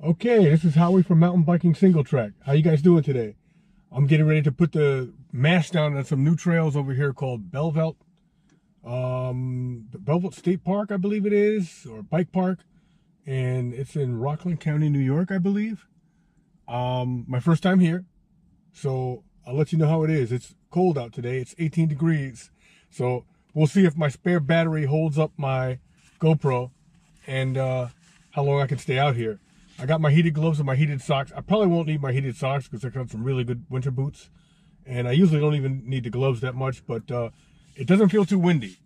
Okay, this is Howie from Mountain Biking Single Track. How you guys doing today? I'm getting ready to put the mast down on some new trails over here called Blauvelt. The Blauvelt State Park, I believe it is, or bike park. And it's in Rockland County, New York, I believe. My first time here. So I'll let you know how it is. It's cold out today. It's 18 degrees. So we'll see if my spare battery holds up my GoPro and how long I can stay out here. I got my heated gloves and my heated socks. I probably won't need my heated socks because I got some really good winter boots. And I usually don't even need the gloves that much, but it doesn't feel too windy.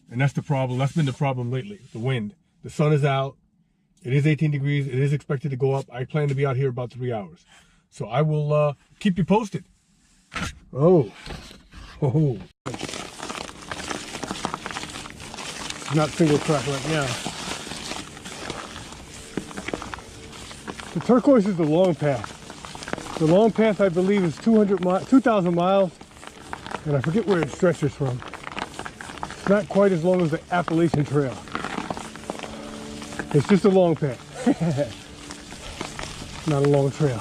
And that's the problem. That's been the problem lately, the wind. The sun is out. It is 18 degrees. It is expected to go up. I plan to be out here about 3 hours. So I will keep you posted. Oh. Not single track right now. The turquoise is the long path. The long path, I believe, is 2,000 miles, and I forget where it stretches from. It's not quite as long as the Appalachian Trail. It's just a long path. Not a long trail.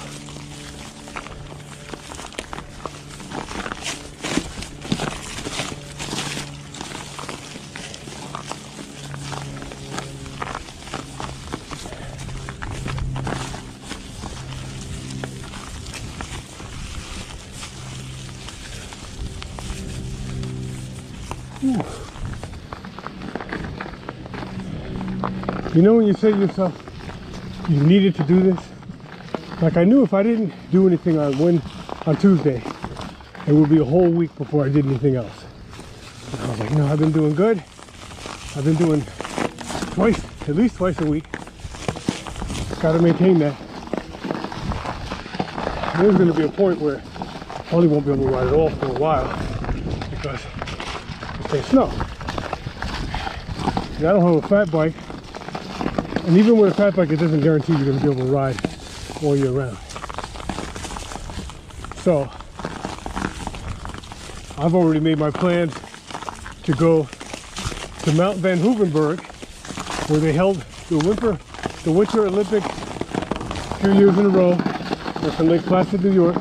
You know when you say to yourself, you needed to do this? Like I knew if I didn't do anything on Tuesday, it would be a whole week before I did anything else. And I was like, I've been doing good. I've been doing at least twice a week. Gotta maintain that. There's gonna be a point where I probably won't be able to ride at all for a while because there's snow. And I don't have a fat bike. And even with a fat bike, it doesn't guarantee you're going to be able to ride all year round. So, I've already made my plans to go to Mount Van Hoevenberg, where they held the Winter Olympics a few years in a row. That's in Lake Placid, New York.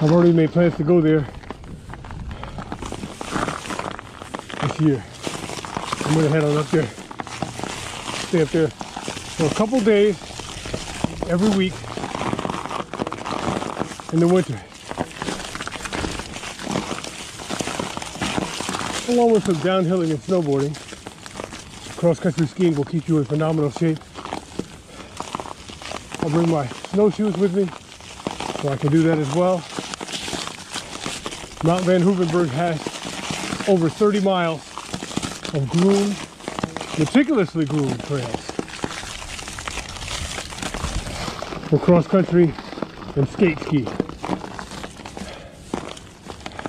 I've already made plans to go there this year. I'm going to head on up there. Stay up there for a couple days every week in the winter. Along with some downhilling and snowboarding. Cross-country skiing will keep you in phenomenal shape. I'll bring my snowshoes with me so I can do that as well. Mount Van Hoevenberg has over 30 miles of groomed, meticulously groomed trails for cross-country and skate ski.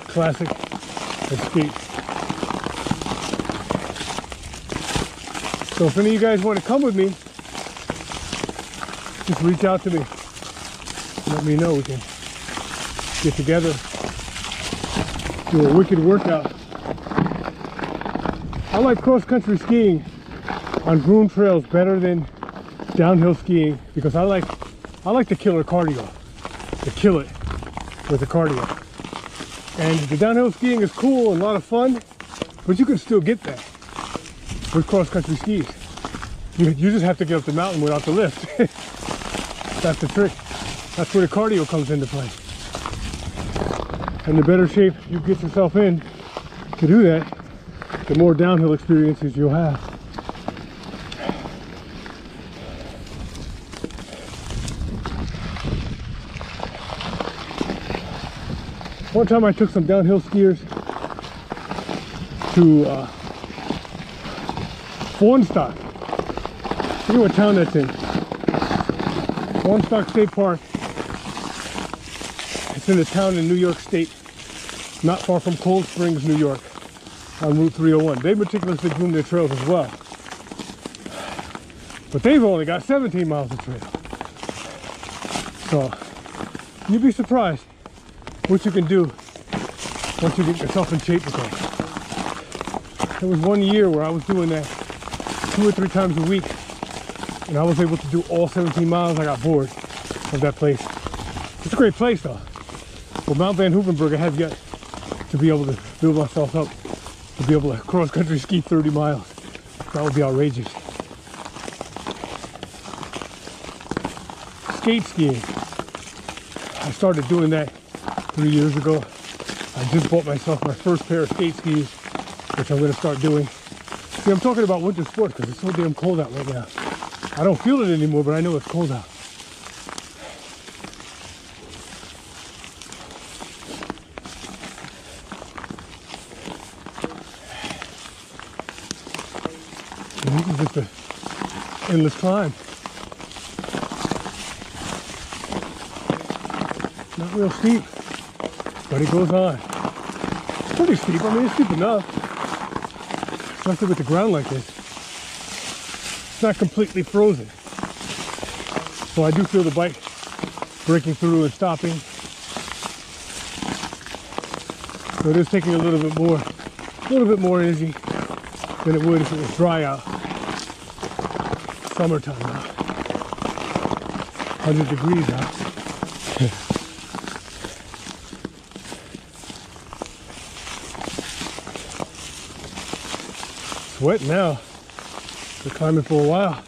Classic and skate. So if any of you guys want to come with me, just reach out to me. Let me know. We can get together, do a wicked workout. I like cross-country skiing on groomed trails better than downhill skiing because I like the killer cardio, to kill it with the cardio. And the downhill skiing is cool and a lot of fun, but you can still get that with cross-country skis. You just have to get up the mountain without the lift. That's the trick. That's where the cardio comes into play. And the better shape you get yourself in to do that, the more downhill experiences you'll have. One time I took some downhill skiers to Warnstock. I forget what town that's in. Warnstock State Park. It's in a town in New York State, not far from Cold Springs, New York, on Route 301. They meticulously groom their trails as well. But they've only got 17 miles of trail. So, you'd be surprised what you can do once you get yourself in shape with that. There was one year where I was doing that 2 or 3 times a week and I was able to do all 17 miles. I got bored of that place. It's a great place though. But Mount Van Hoevenberg, I have yet to be able to build myself up to be able to cross-country ski 30 miles. That would be outrageous. Skate skiing. I started doing that 3 years ago. I just bought myself my first pair of skate skis, which I'm going to start doing. See, I'm talking about winter sports because it's so damn cold out right now. I don't feel it anymore, but I know it's cold out. And this is just an endless climb. Not real steep, but it goes on. It's pretty steep. I mean, it's steep enough. Especially with the ground like this. It's not completely frozen. So I do feel the bike breaking through and stopping. So it is taking a little bit more energy than it would if it was dry out. Summertime now. 100 degrees out. Wet now. Been climbing for a while.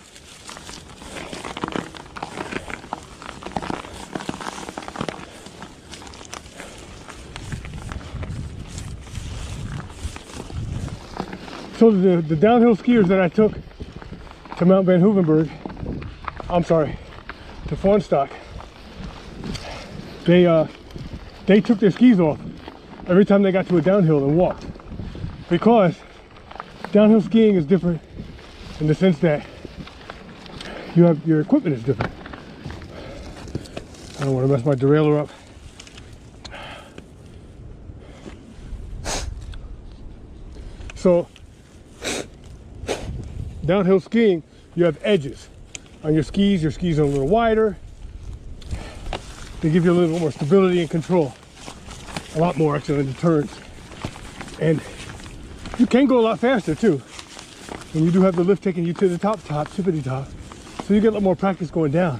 So the downhill skiers that I took to Mount Van Hoevenberg, I'm sorry, to Fawnstock, they took their skis off every time they got to a downhill and walked, because downhill skiing is different in the sense that your equipment is different. I don't want to mess my derailleur up. So downhill skiing, you have edges on your skis. Your skis are a little wider. They give you a little more stability and control. A lot more actually in the turns. And you can go a lot faster too. And you do have the lift taking you to the tippity top. So you get a lot more practice going down.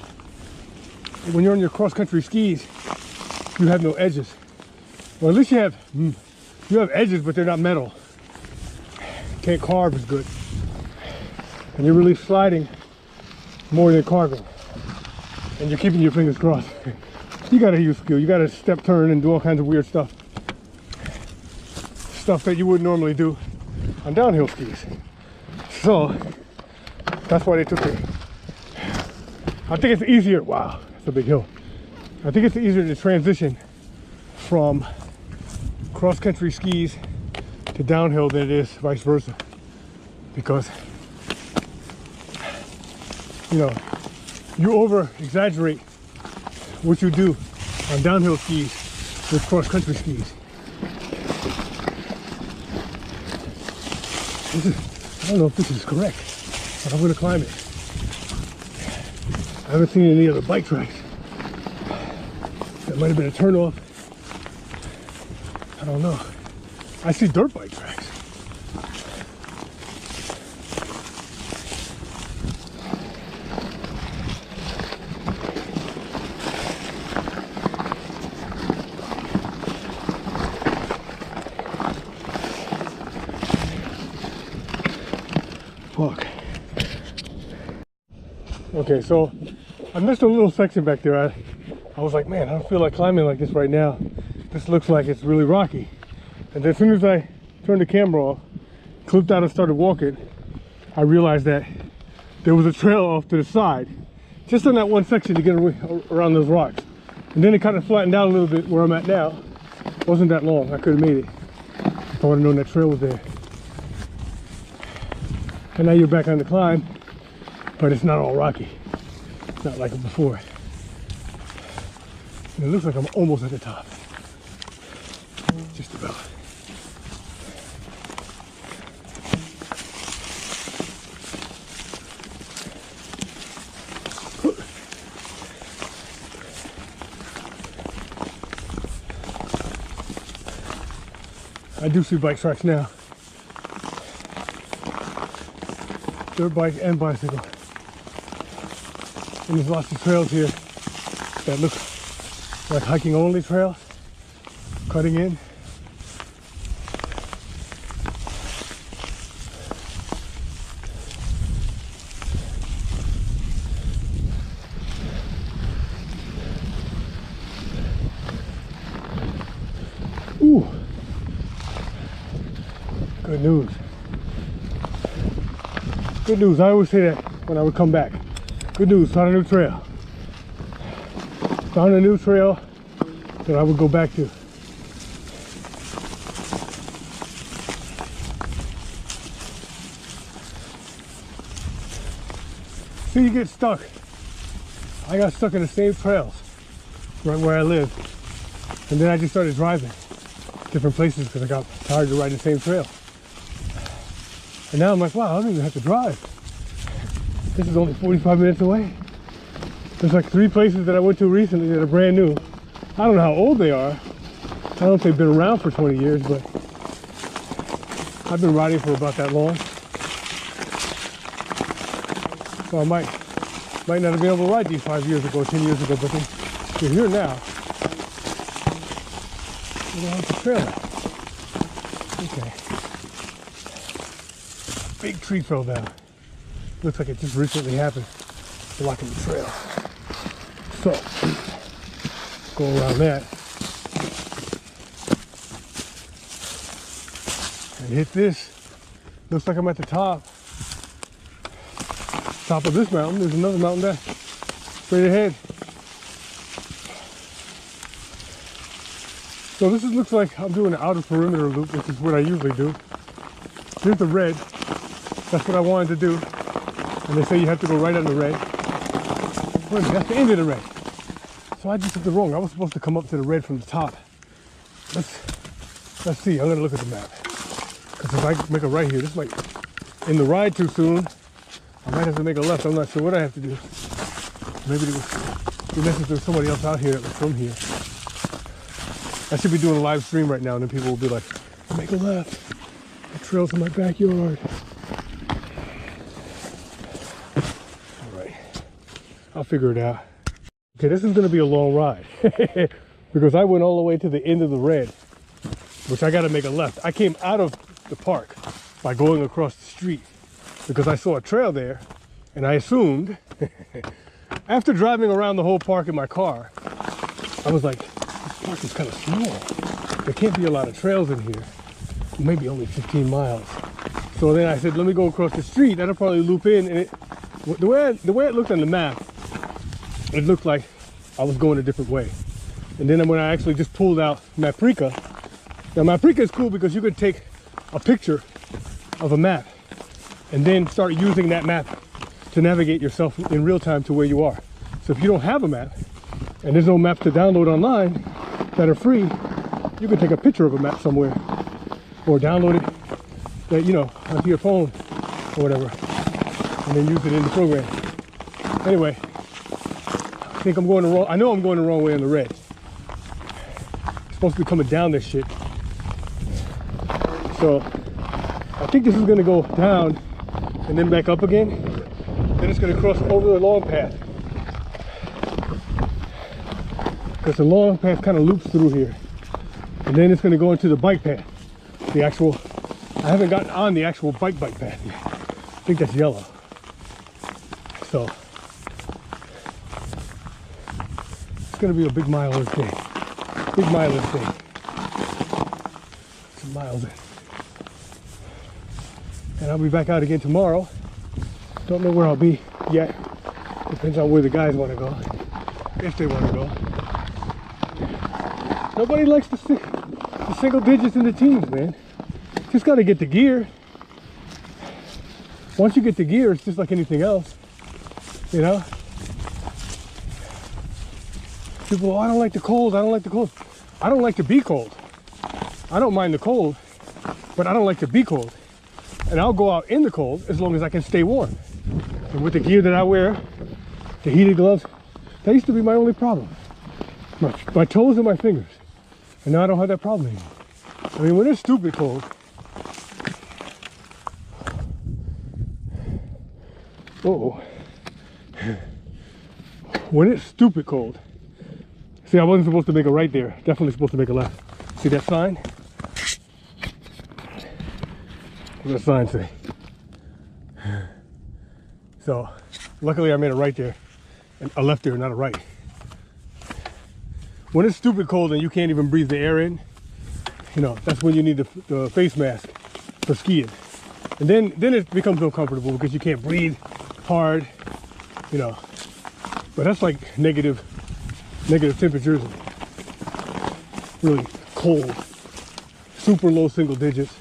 When you're on your cross-country skis, you have no edges. Well, at least you have edges, but they're not metal. Can't carve as good. And you're really sliding more than carving. And you're keeping your fingers crossed. You gotta use skill. You gotta step, turn, and do all kinds of weird stuff. Stuff that you wouldn't normally do on downhill skis. So that's why they took it. I think it's easier. Wow, it's a big hill. I think it's easier to transition from cross-country skis to downhill than it is vice versa, because you know, you over exaggerate what you do on downhill skis with cross-country skis. I don't know if this is correct, but I'm going to climb it. I haven't seen any other bike tracks. That might have been a turnoff. I don't know. I see dirt bike tracks. Fuck. Okay, so I missed a little section back there. I was like, man, I don't feel like climbing like this right now. This looks like it's really rocky. And then as soon as I turned the camera off, clipped out and started walking, I realized that there was a trail off to the side, just on that one section to get around those rocks. And then it kind of flattened out a little bit where I'm at now. It wasn't that long. I could have made it if I would have known that trail was there. And now you're back on the climb, but it's not all rocky. It's not like it before. And it looks like I'm almost at the top. Just about. I do see bike tracks now. Dirt bike and bicycle. And there's lots of trails here that look like hiking only trails, cutting in. Ooh, good news. Good news, I always say that when I would come back. Good news, found a new trail. Found a new trail that I would go back to. See, you get stuck. I got stuck in the same trails right where I live. And then I just started driving different places because I got tired of riding the same trail. And now I'm like, wow, I don't even have to drive. This is only 45 minutes away. There's like 3 places that I went to recently that are brand new. I don't know how old they are. I don't know if they've been around for 20 years, but I've been riding for about that long. So I might not have been able to ride these 5 years ago, 10 years ago, but they're here now. We don't have the trail. Okay. Big tree fell down. Looks like it just recently happened, blocking the trail. So, go around that and hit this. Looks like I'm at the top of this mountain. There's another mountain there, straight ahead. So this looks like I'm doing an outer perimeter loop, which is what I usually do. Here's the red. That's what I wanted to do. And they say you have to go right on the red. Wait a minute, that's the end of the red. So I just did it wrong. I was supposed to come up to the red from the top. Let's see. I'm gonna look at the map. Because if I make a right here, this might end the ride too soon. I might have to make a left. I'm not sure what I have to do. Maybe unless there's somebody else out here that was from here. I should be doing a live stream right now, and then people will be like, make a left. The trail's in my backyard. All right, I'll figure it out. Okay, this is gonna be a long ride because I went all the way to the end of the red, which I gotta make a left. I came out of the park by going across the street because I saw a trail there, and I assumed, after driving around the whole park in my car, I was like, this park is kind of small. There can't be a lot of trails in here. Maybe only 15 miles. So then I said, let me go across the street. That'll probably loop in. And the way it looked on the map, it looked like I was going a different way. And then when I actually just pulled out Maprika. Now Maprika is cool because you could take a picture of a map and then start using that map to navigate yourself in real time to where you are. So if you don't have a map and there's no map to download online that are free, you can take a picture of a map somewhere or download it, you know, onto your phone or whatever, and then use it in the program. Anyway, I think I'm going the wrong, I know I'm going the wrong way on the red. It's supposed to be coming down this shit. So I think this is gonna go down and then back up again. Then it's gonna cross over the long path. Because the long path kind of loops through here. And then it's gonna go into the bike path. The actual, I haven't gotten on the actual bike path yet. I think that's yellow. So it's gonna be a big mileage day. Big mileage day. Some miles in. And I'll be back out again tomorrow. Don't know where I'll be yet. Depends on where the guys want to go. If they want to go. Nobody likes the single digits in the teams, man. Just got to get the gear. Once you get the gear, it's just like anything else. You know? People, oh, I don't like the cold. I don't like the cold. I don't like to be cold. I don't mind the cold, but I don't like to be cold. And I'll go out in the cold as long as I can stay warm. And with the gear that I wear, the heated gloves, that used to be my only problem. My toes and my fingers. And now I don't have that problem anymore. I mean, when it's stupid cold, when it's stupid cold. See, I wasn't supposed to make a right there. Definitely supposed to make a left. See that sign? What does that sign say? So, luckily I made a right there. And a left there, not a right. When it's stupid cold and you can't even breathe the air in, you know, that's when you need the face mask for skiing. And then it becomes uncomfortable because you can't breathe hard, you know. But that's like negative temperatures, really cold, super low single digits.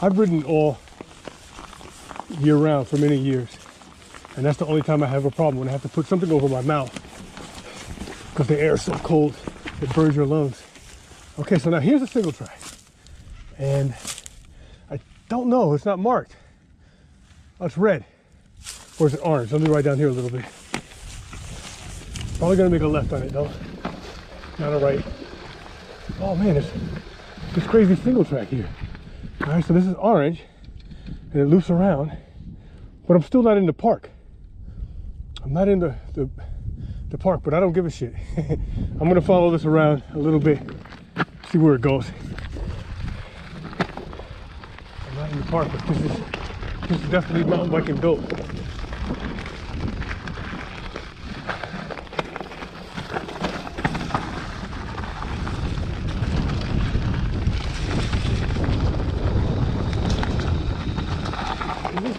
I've ridden all year round for many years, and that's the only time I have a problem, when I have to put something over my mouth because the air is so cold it burns your lungs. Okay, so now here's a single track, and I don't know, it's not marked. Oh, it's red, or is it orange? Let me write down here a little bit. Probably gonna make a left on it though, not a right. Oh man, it's this crazy single track here. All right, so this is orange, and it loops around, but I'm still not in the park. I'm not in the park, but I don't give a shit. I'm gonna follow this around a little bit, see where it goes. I'm not in the park, but this is definitely mountain biking built.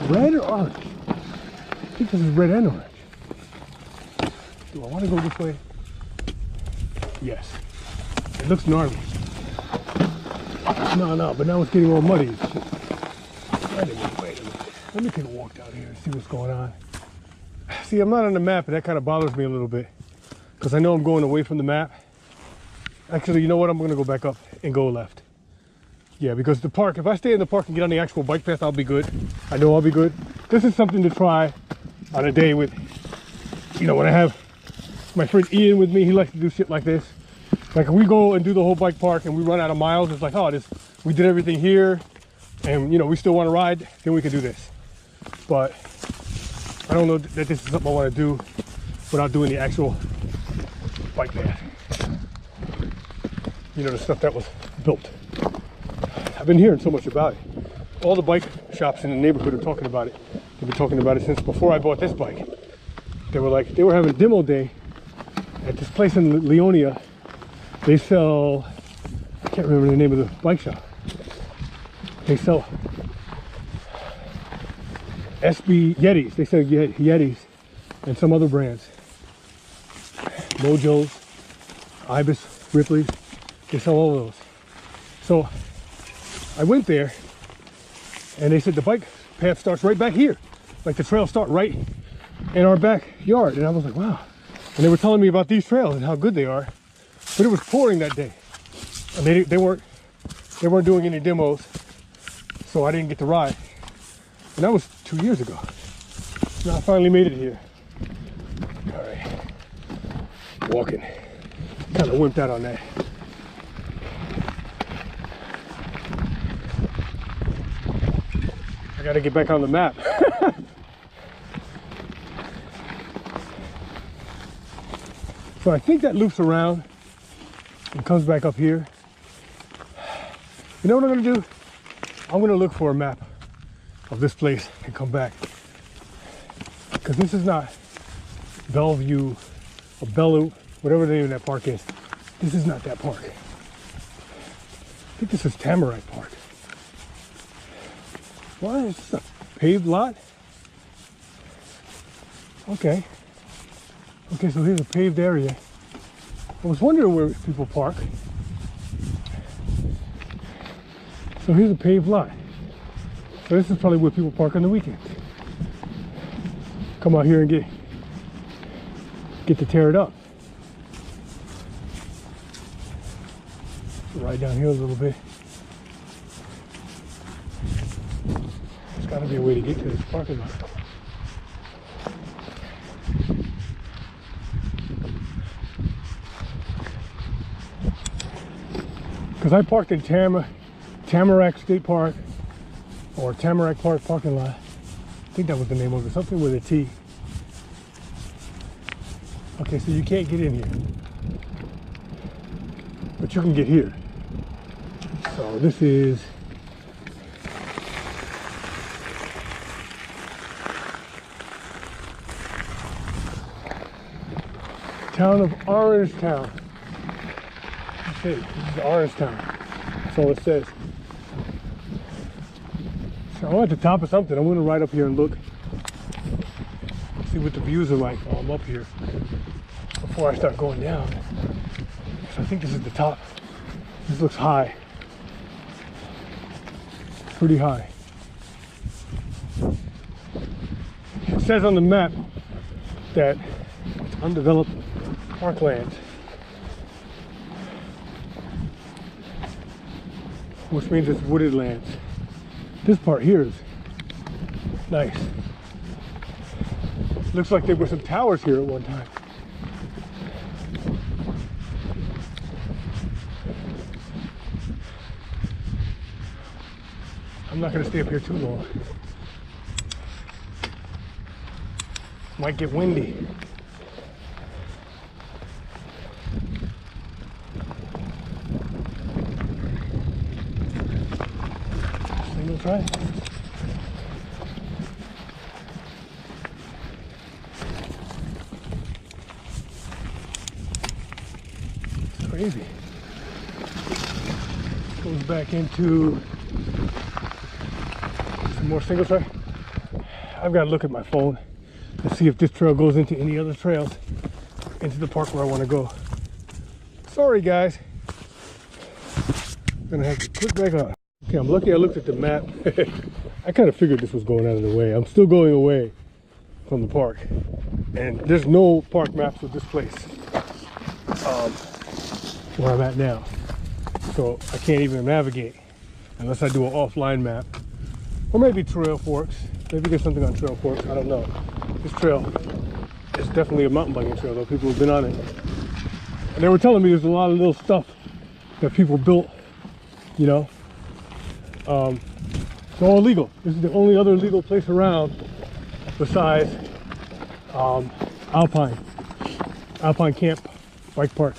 Red or orange? I think this is red and orange. Do I want to go this way? Yes. It looks gnarly. No, but now it's getting all muddy. Wait a minute. Let me take a walk down here and see what's going on. See, I'm not on the map, and that kind of bothers me a little bit because I know I'm going away from the map. Actually, you know what? I'm going to go back up and go left. Yeah, because the park, if I stay in the park and get on the actual bike path, I'll be good. I know I'll be good. This is something to try on a day with, you know, when I have my friend Ian with me. He likes to do shit like this. Like if we go and do the whole bike park and we run out of miles, it's like, oh, we did everything here and, you know, we still want to ride, then we can do this. But I don't know that this is something I want to do without doing the actual bike path. You know, the stuff that was built. I've been hearing so much about it. All the bike shops in the neighborhood are talking about it. They've been talking about it since before I bought this bike. They were having demo day at this place in Leonia. They sell, I can't remember the name of the bike shop. They sell SB Yetis. They sell Yetis and some other brands. Mojos, Ibis, Ripley's. They sell all of those. So I went there and they said the bike path starts right back here. Like the trails start right in our backyard. And I was like, wow. And they were telling me about these trails and how good they are. But it was pouring that day. And they weren't doing any demos. So I didn't get to ride. And that was 2 years ago. Now I finally made it here. All right. Walking. Kind of wimped out on that. I gotta get back on the map. So I think that loops around and comes back up here. You know what I'm gonna do? I'm gonna look for a map of this place and come back. Because this is not Bellevue or Bellew, whatever the name of that park is. This is not that park. I think this is Tamarac Park. What? Is this a paved lot? Okay. Okay, so here's a paved area. I was wondering where people park. So here's a paved lot. So this is probably where people park on the weekends. Come out here and get to tear it up. Ride down here a little bit. There's got to be a way to get to this parking lot. Because I parked in Tamarac State Park, or Tamarac Park parking lot. I think that was the name of it, something with a T. Okay, so you can't get in here, but you can get here. So this is town of Orangetown. Okay, this is Orangetown. That's all it says. So I'm at the top of something. I'm gonna ride up here and look, see what the views are like while I'm up here before I start going down. So I think this is the top. This looks high. Pretty high. It says on the map that it's undeveloped parkland, which means it's wooded lands. This part here is nice. Looks like there were some towers here at one time. I'm not going to stay up here too long. Might get windy. Single try. It's crazy. Goes back into some more single try. I've got to look at my phone to see if this trail goes into any other trails into the park where I want to go. Sorry guys, I'm gonna have to click back on. Okay, I'm lucky I looked at the map. I kind of figured this was going out of the way. I'm still going away from the park, and there's no park maps of this place where I'm at now, so I can't even navigate unless I do an offline map, or maybe Trail Forks. Maybe there's something on Trail Forks, I don't know. This trail is definitely a mountain biking trail, though. People have been on it. And they were telling me there's a lot of little stuff that people built, you know. It's all illegal. This is the only other legal place around besides Alpine Camp Bike Park.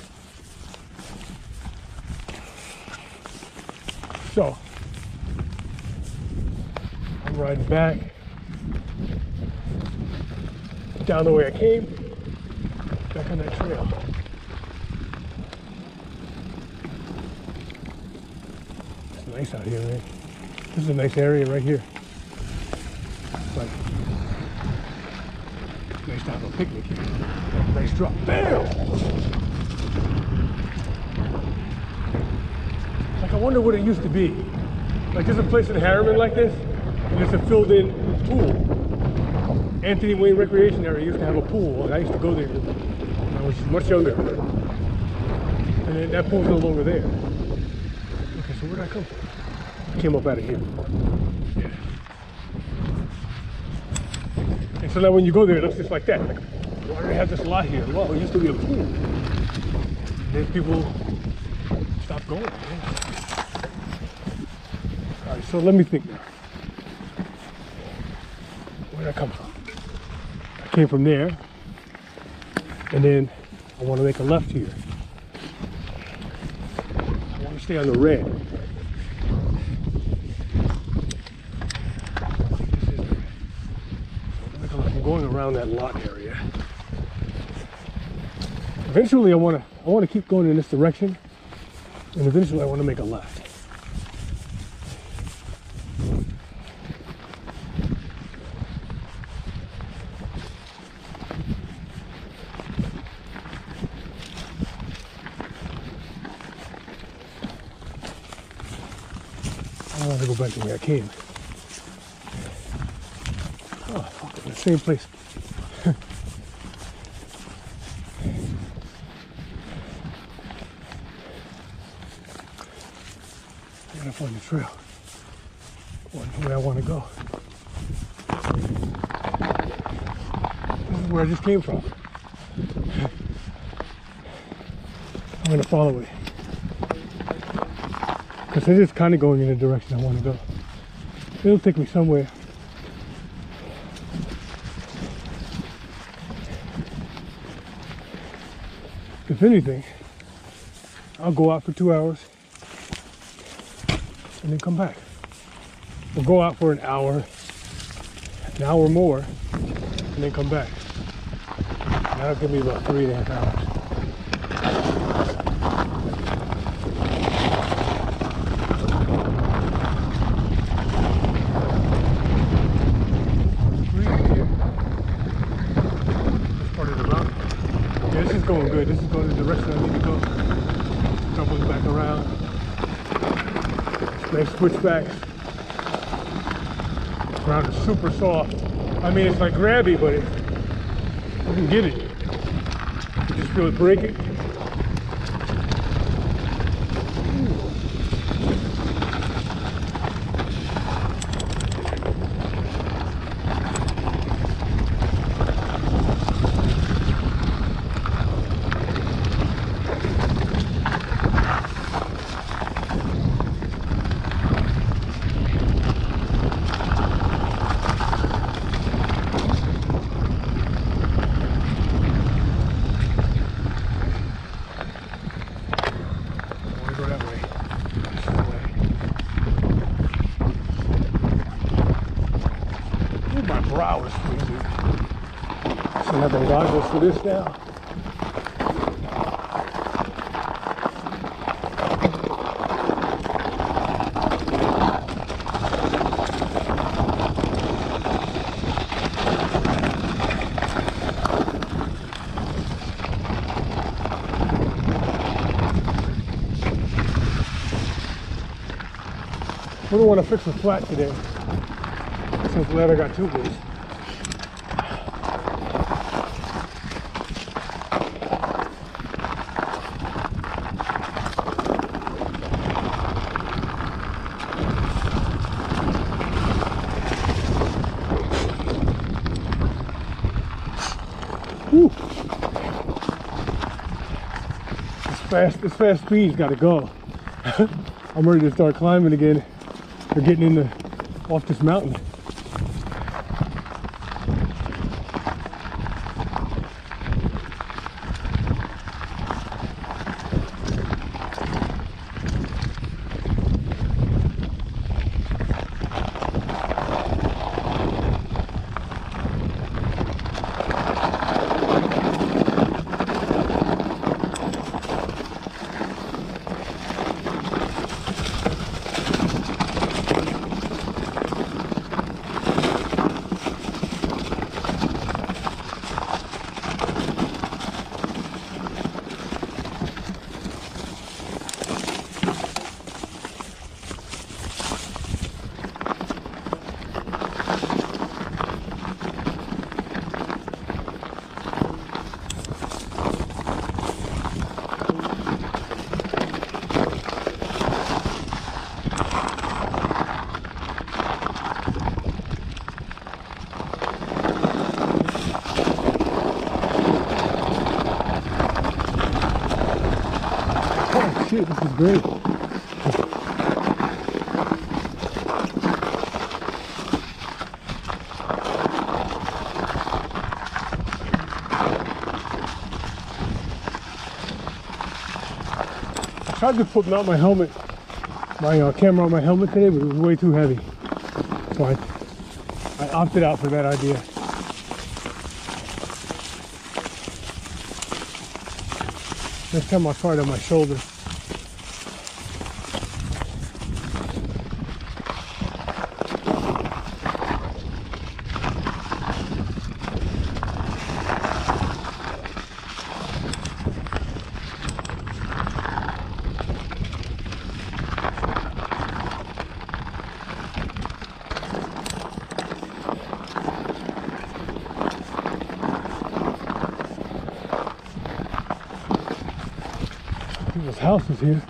So, I'm riding back down the way I came, back on that trail. It's nice out here, man. This is a nice area right here. It's like nice to have a picnic here. Nice drop. Bam! Like, I wonder what it used to be. Like, there's a place in Harriman like this, and there's a filled-in pool. Anthony Wayne Recreation Area used to have a pool, and I used to go there when I was much younger. And then that pool's no longer there. Okay, so where did I come from? I came up out of here. Yeah. And so now when you go there, it looks just like that. Like, why do they have this lot here? Well, it used to be a pool. And then people stopped going. Man. All right, so let me think now. Where did I come from? I came from there, and then I want to make a left here. I want to stay on the red. I'm going around that lot area. Eventually, I want to keep going in this direction, and eventually, I want to make a left. I want to go back to where I came. Oh, fuck, in the same place. I gotta find the trail. Where I want to go. This is where I just came from. I'm gonna follow it. Because it is kind of going in the direction I want to go. It'll take me somewhere. If anything, I'll go out for 2 hours and then come back. We'll go out for an hour more, and then come back. That'll give me about 3.5 hours. This is going good. This is going in the direction I need to go. Doubling back around. Nice switchbacks. Ground is super soft. I mean, it's like grabby, but you can get it. You just feel it breaking. Brow is freezing. So I have the goggles for this now. I don't want to fix the flat today. So glad I got two of these. Whew. This fast speed's got to go. I'm ready to start climbing again. We're getting off this mountain. Shit, this is great. I tried to put out my helmet, my camera on my helmet today, but it was way too heavy. So I opted out for that idea. Next time I'll try it on my shoulder. People's houses here.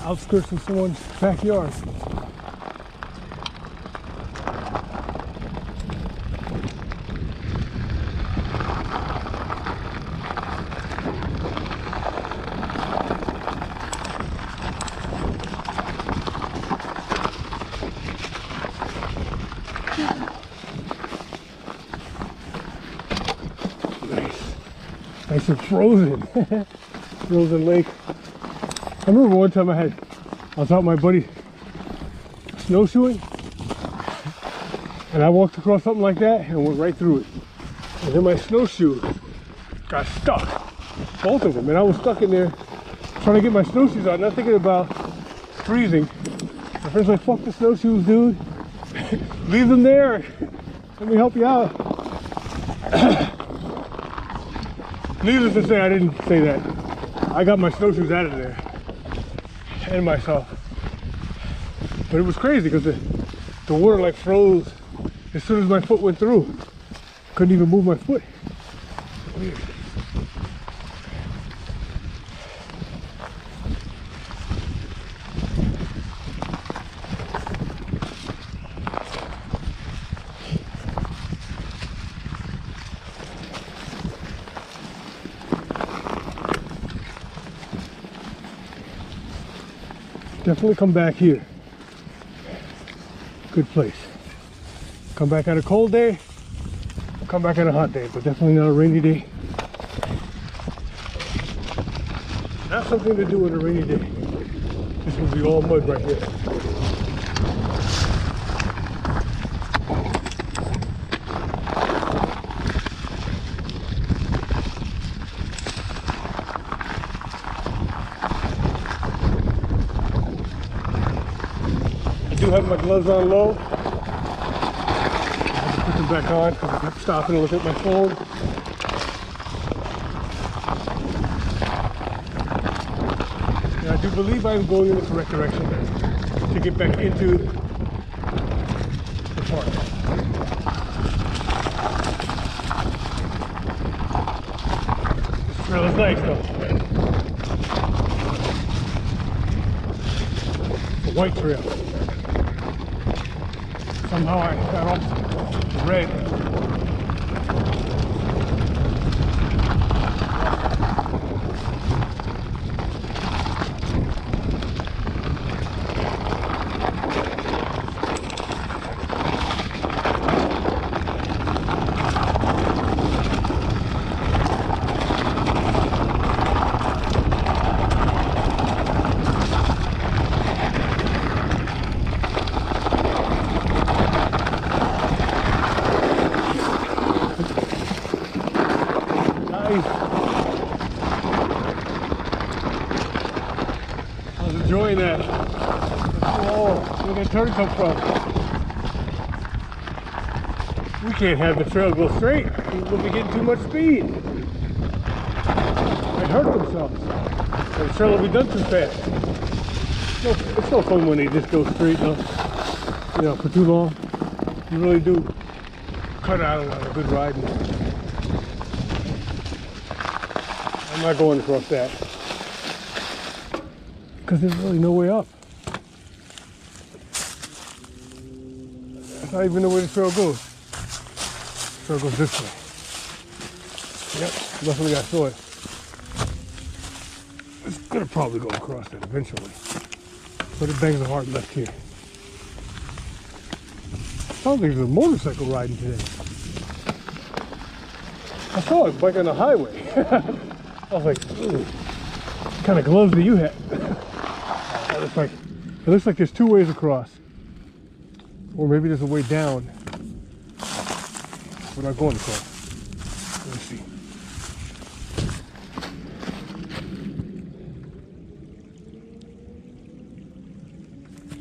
Outskirts of someone's backyard. Nice and frozen. Frozen lake. I remember one time I was out with my buddy snowshoeing, and I walked across something like that and went right through it. And then my snowshoe got stuck. Both of them. And I was stuck in there trying to get my snowshoes out, not thinking about freezing. My friend's like, fuck the snowshoes, dude. Leave them there. Let me help you out. Needless to say, I didn't say that. I got my snowshoes out of there. And myself. But it was crazy because the water like froze as soon as my foot went through. Couldn't even move my foot. Weird. Definitely come back here. Good place. Come back on a cold day, come back on a hot day, but definitely not a rainy day. Not something to do on a rainy day. This will be all mud right here. I do have my gloves on low. Put them back on because I kept stopping to look at my phone. And I do believe I'm going in the correct direction to get back into the park. This trail is nice though. It's a white trail. Somehow I got off the red. I was enjoying that. Oh, where did that turn come from? We can't have the trail go straight. We'll be getting too much speed. They'd hurt themselves. And the trail will be done too fast. It's no fun when they just go straight, though. You know, for too long. You really do cut out on a good ride. I'm not going across that because there's really no way up. That's not even the way the trail goes. The trail goes this way. Yep, luckily I saw it. It's gonna probably go across that eventually, but it bangs a hard left here. Sounds like there's a motorcycle riding today. I saw a bike on the highway. I was like, ooh, what kind of gloves do you have? It looks like there's two ways across. Or maybe there's a way down. We're not going across. Let me see.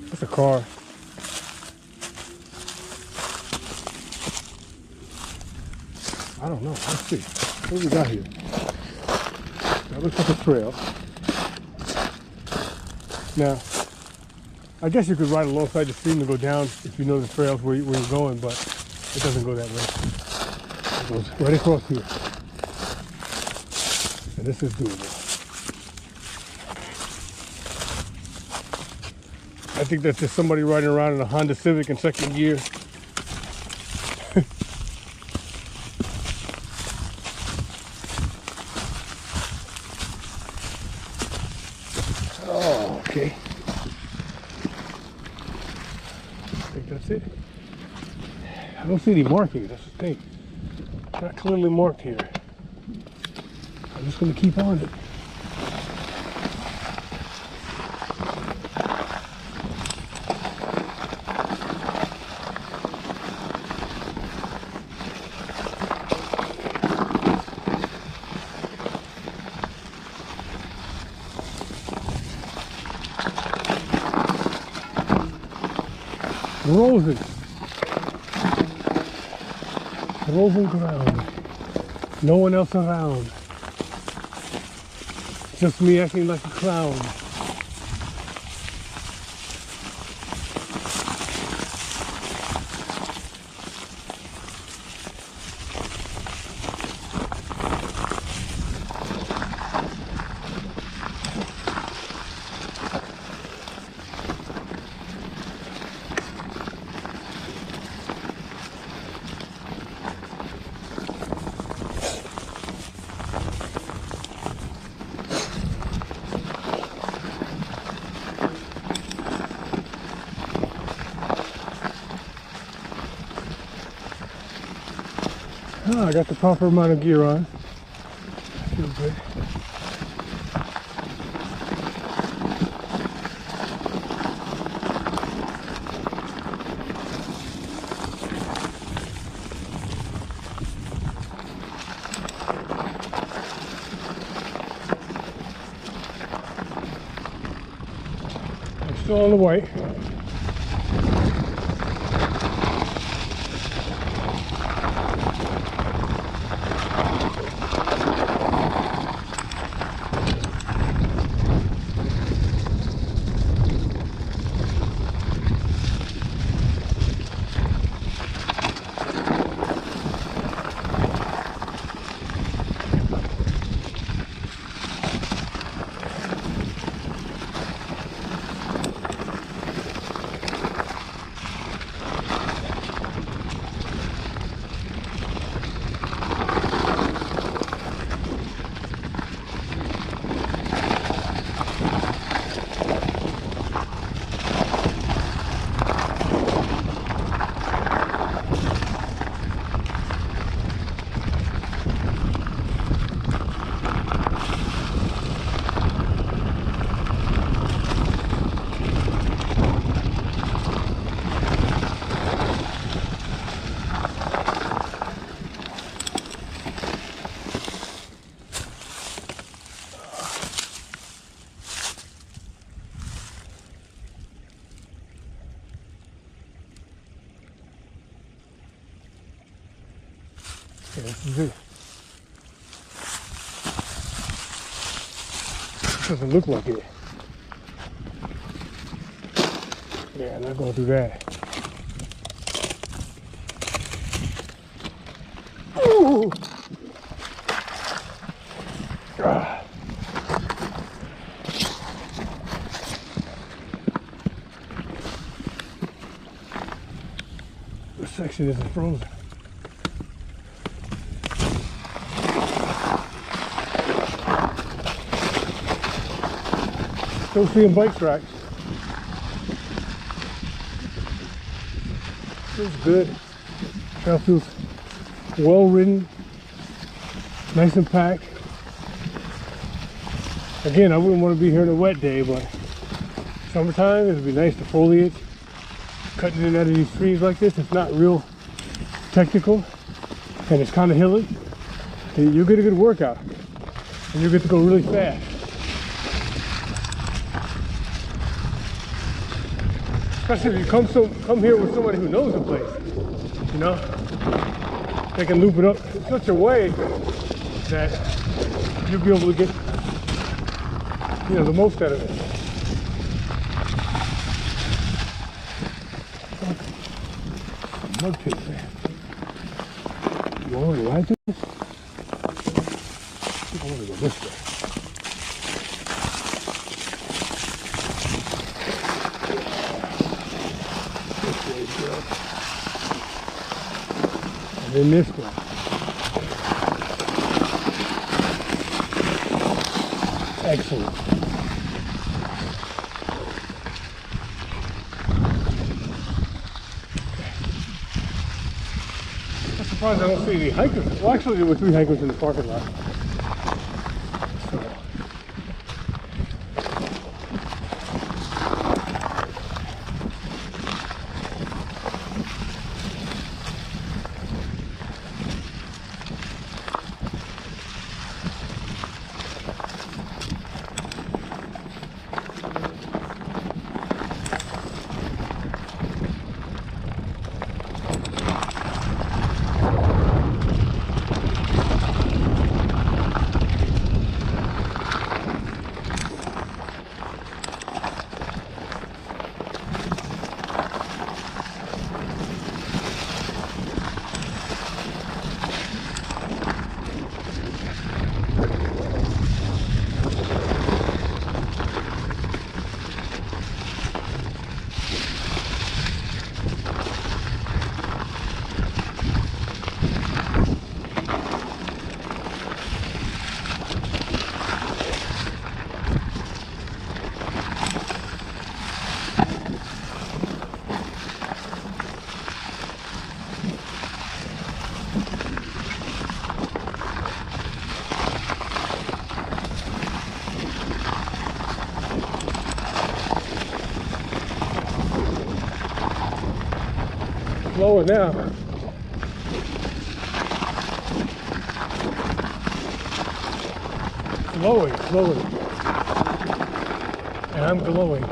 That's a car. I don't know. Let's see. What do we got here? That looks like a trail. Now, I guess you could ride alongside the stream to go down if you know the trails where you're going, but it doesn't go that way. It goes right across here. And this is doable. I think that's just somebody riding around in a Honda Civic in second gear. Oh, okay. I think that's it. I don't see any markings, that's the thing. It's not clearly marked here. I'm just going to keep on it. Frozen ground. No one else around. Just me acting like a clown. I got the proper amount of gear on. I feel good. I'm still on the white. Yeah, this is it. Doesn't look like it. Yeah, I'm not gonna do that. Ooh. Ah. This section isn't frozen. Still seeing bike tracks. Feels good. Trail feels well ridden, nice and packed. Again, I wouldn't want to be here on a wet day, but summertime, it'd be nice to foliage. Cutting in out of these trees like this, it's not real technical, and it's kind of hilly. And you get a good workout, and you get to go really fast. Especially if you come here with somebody who knows the place, you know? They can loop it up in such a way that you'll be able to get, you know, the most out of it. Mud pit there. You want to ride this? I want to go this way. And then this one. Excellent. I'm surprised I don't see any hikers. Well, actually there were 3 hikers in the parking lot. now. Glowing. And I'm glowing.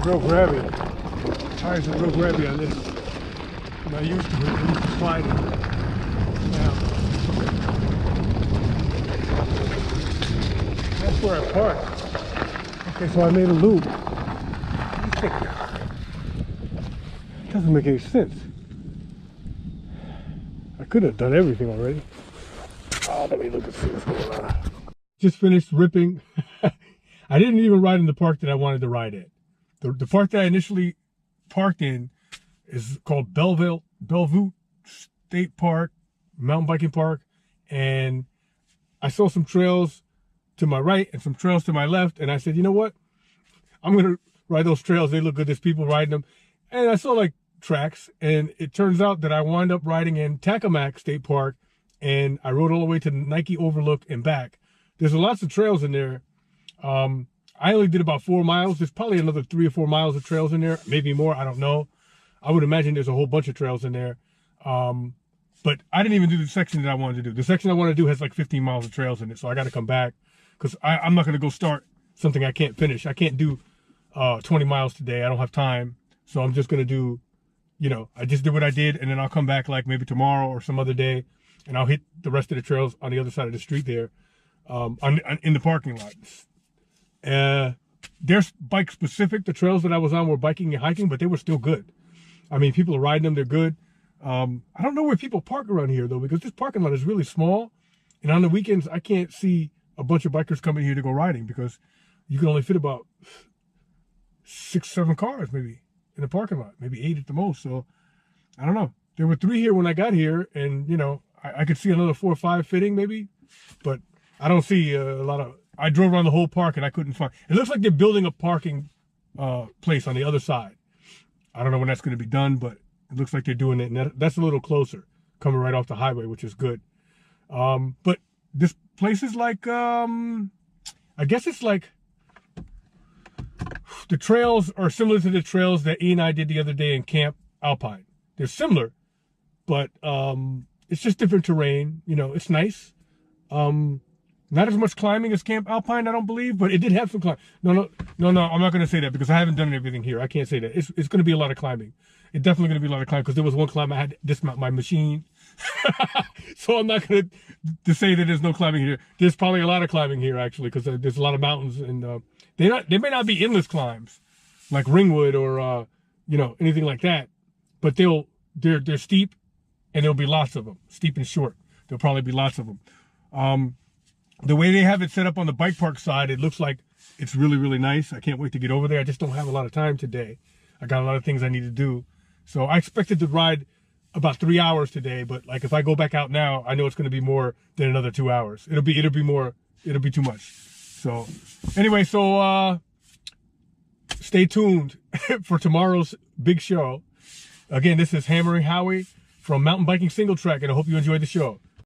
Real grabby. Tires are real grabby on this. I'm not used to it. I'm used to sliding. Now, that's where I parked. Okay, so I made a loop. It doesn't make any sense. I could have done everything already. Oh, let me look and see what's going on. Just finished ripping. I didn't even ride in the park that I wanted to ride at. The park that I initially parked in is called Blauvelt State Park, mountain biking park, and I saw some trails to my right and some trails to my left, and I said, you know what? I'm gonna ride those trails. They look good. There's people riding them, and I saw like tracks, and it turns out that I wound up riding in Taramak State Park, and I rode all the way to Nike Overlook and back. There's lots of trails in there. I only did about 4 miles. There's probably another 3 or 4 miles of trails in there, maybe more. I don't know. I would imagine there's a whole bunch of trails in there. But I didn't even do the section that I wanted to do. The section I want to do has like 15 miles of trails in it, so I got to come back because I'm not going to go start something I can't finish. I can't do 20 miles today. I don't have time, so I'm just going to do, you know, I just did what I did, and then I'll come back like maybe tomorrow or some other day, and I'll hit the rest of the trails on the other side of the street there, in the parking lot. They're bike specific. The trails that I was on were biking and hiking, but they were still good. I mean, people are riding them. They're good. I don't know where people park around here though, because this parking lot is really small. And on the weekends, I can't see a bunch of bikers coming here to go riding because you can only fit about 6, 7 cars maybe in the parking lot, maybe 8 at the most. So I don't know. There were 3 here when I got here, and you know, I could see another 4 or 5 fitting maybe, but I don't see a lot of. I drove around the whole park and I couldn't find. It looks like they're building a parking place on the other side. I don't know when that's going to be done, but it looks like they're doing it, and that's a little closer, coming right off the highway, which is good. But this place is like, I guess it's like, the trails are similar to the trails that E and I did the other day in Camp Alpine. They're similar, but it's just different terrain. You know, it's nice. Not as much climbing as Camp Alpine, I don't believe, but it did have some climbing. No, I'm not going to say that because I haven't done everything here. I can't say that. It's going to be a lot of climbing. It's definitely going to be a lot of climbing because there was one climb I had to dismount my machine. So I'm not going to say that there's no climbing here. There's probably a lot of climbing here, actually, because there's a lot of mountains, and they may not be endless climbs like Ringwood or, you know, anything like that, but they're steep, and there'll be lots of them. Steep and short. There'll probably be lots of them. The way they have it set up on the bike park side, it looks like it's really, really nice. I can't wait to get over there. I just don't have a lot of time today. I got a lot of things I need to do. So I expected to ride about 3 hours today, but like if I go back out now, I know it's going to be more than another 2 hours. It'll be too much. So anyway, so stay tuned for tomorrow's big show. Again, this is Hammering Howie from Mountain Biking Single Track, and I hope you enjoyed the show.